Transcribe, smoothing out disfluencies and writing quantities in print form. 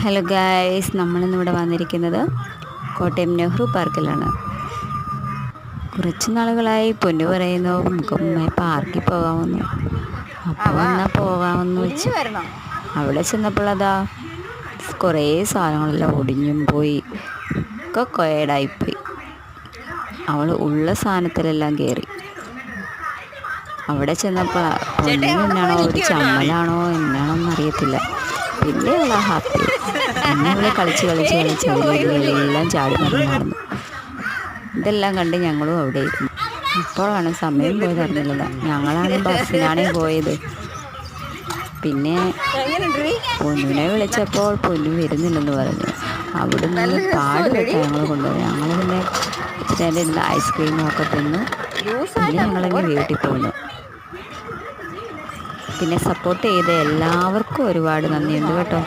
Hello guys, നമ്മളിന്നിവിടെ വന്നിരിക്കുന്നത് കോട്ടയം നെഹ്റു പാർക്കിലാണ്. കുറച്ച് നാളുകളായി പൊന്നു പറയുന്നു നമുക്ക് പാർക്കിൽ പോകാമെന്ന്. അപ്പോൾ എന്നാൽ പോകാമെന്ന് വെച്ച് അവിടെ ചെന്നപ്പോൾ അതാ കുറേ സാധനങ്ങളെല്ലാം ഒടിഞ്ഞും പോയി, ഒക്കെ കേടായിപ്പോയി. അവൾ ഉള്ള സാധനത്തിലെല്ലാം കയറി. അവിടെ ചെന്നപ്പോൾ പൊന്നു എന്നാണോ ഒരു ചമ്മലാണോ എന്നാണോന്ന് അറിയത്തില്ല. പിന്നെ അവളാ ഹാപ്പി. പിന്നെ അവളെ കളിച്ച് അതിലെല്ലാം ചാടി മറിഞ്ഞായിരുന്നു. ഇതെല്ലാം കണ്ട് ഞങ്ങളും അവിടെ ഇരുന്നു. ഇപ്പോഴാണ് സമയം പോയത് അറിഞ്ഞില്ല. ഞങ്ങളാണ് ബസ്സിനാണ് പോയത്. പിന്നെ പൊന്നുവിനെ വിളിച്ചപ്പോൾ പൊന്നു വരുന്നില്ലെന്ന് പറഞ്ഞു. അവിടുന്ന് പാടുപെട്ട് ഞങ്ങൾ കൊണ്ടുപോയി. ഞങ്ങൾ പിന്നെ ഇച്ചിരി ഇരുന്ന് ഐസ്ക്രീമും ഒക്കെ തിന്നു. പിന്നെ ഞങ്ങളങ്ങ് വീട്ടിൽ പോന്നു. പിന്നെ സപ്പോർട്ട് ചെയ്ത എല്ലാവർക്കും ഒരുപാട് നന്ദിയുണ്ട് കേട്ടോ.